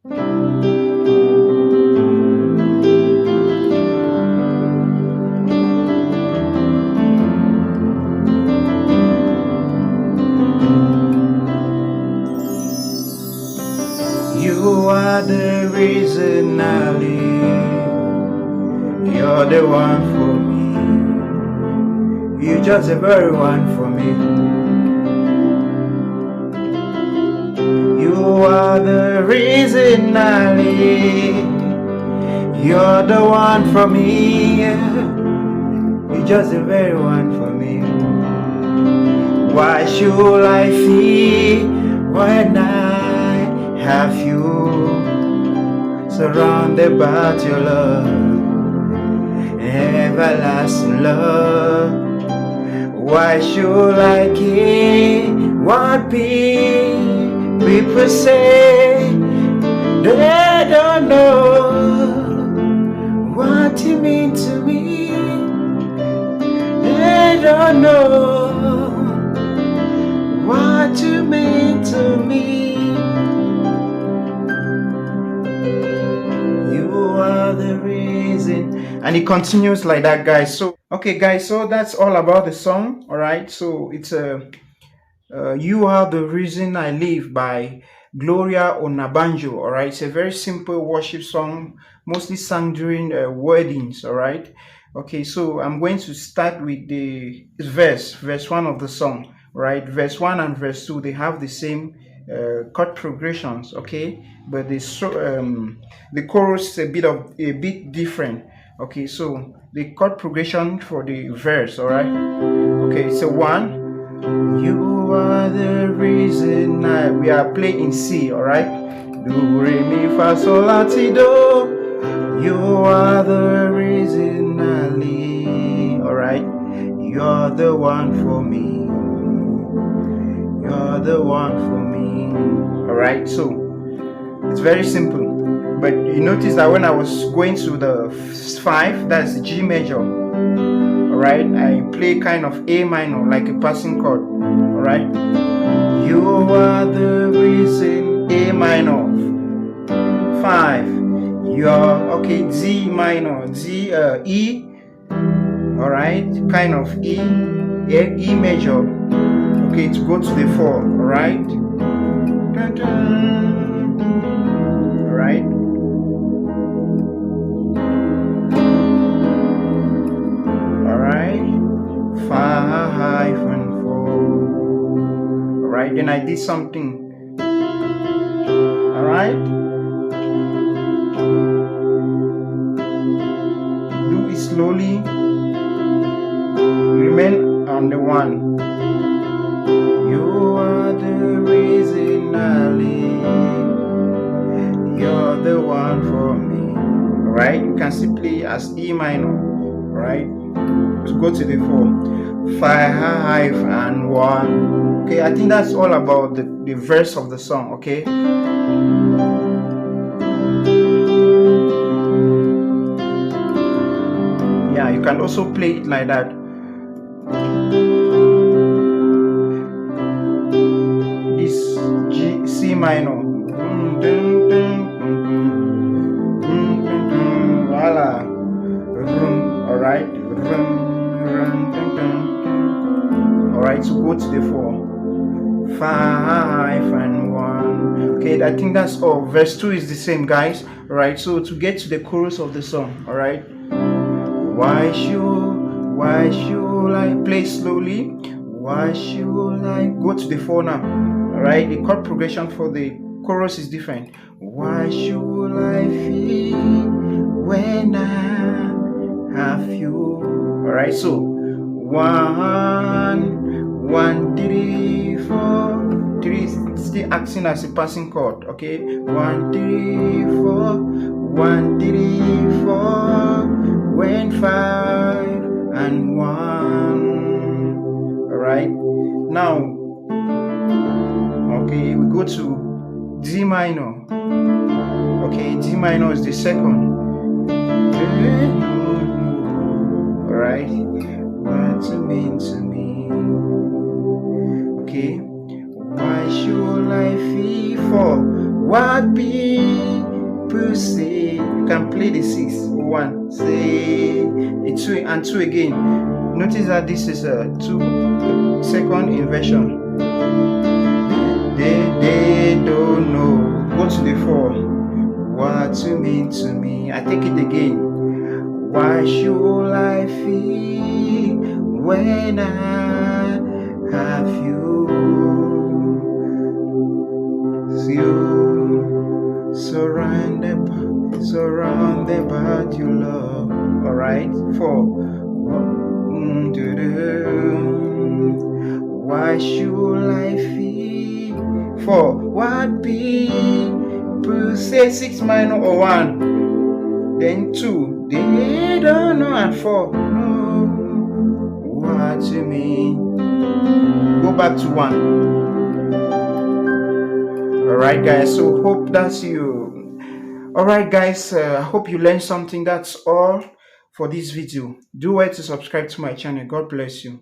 You are the reason I live. You're the one for me. You're just the very one for me. You are the reason I live. You're the one for me. You're just the very one for me. Why should I fear when I have you surrounded by your love, everlasting love? Why should I care what people say? They don't know what you mean to me. They don't know what you mean to me. You are the reason. And it continues like that, guys. So okay, guys, so that's all about the song. All right, so it's You Are the Reason I Live by Gloria Onabanjo. All right, it's a very simple worship song, mostly sung during weddings. All right, okay, so I'm going to start with the verse 1 of the song. Right, verse 1 and verse 2, they have the same chord progressions, okay, but the chorus is a bit different. Okay, so the chord progression for the verse, all right, okay, so 1, you are the reason we are playing in C, all right, do re mi fa sol la ti do. You are the reason I live, all right, you're the one for me. You're the one for me. Alright, so it's very simple. But you notice that when I was going to the 5, that's G major. Alright, I play kind of A minor, like a passing chord. Alright, you are the reason, A minor. 5, you're okay, D minor, E. Alright, kind of E major. Okay, to go to the 4, alright? Alright? Alright? 5 and 4. Alright, then I did something. Alright? Do it slowly. Remain on the 1. You are the reason I live. You're the one for me. Alright, you can simply as E minor. Alright, to go to the 4, 5 and 1. Okay, I think that's all about the verse of the song. Okay. Yeah, you can also play it like that. C minor. Voila. Alright. Alright, so go to the 4, 5 and 1. Okay, I think that's all. Verse 2 is the same, guys. Alright, so to get to the chorus of the song, alright. Why should I play slowly? Why should I go to the 4 now? Alright, the chord progression for the chorus is different. Why should I feel when I have you? Alright, so 1, 3, 4. 3 is still acting as a passing chord. Okay, 1, 3, 4. 1, 3, 4. When 5 and 1. Alright, now okay, we go to D minor. Okay, D minor is the second. Alright, what you mean to me? Okay, why should I feel for what be? pussy. You can play the 6 1, say a 2 and 2 again. Notice that this is a 2 second inversion. They don't know. Go to the 4. What you mean to me? I take it again. Why should I feel when I have you? You surrounded about your love. All right. 4. Why should I feel? 4. What people say 6 minor or 1. Then 2. They don't know. And 4. No. What you mean? Go back to 1. Alright guys, so hope that's you. Alright guys, I hope you learned something. That's all for this video. Do well to subscribe to my channel. God bless you.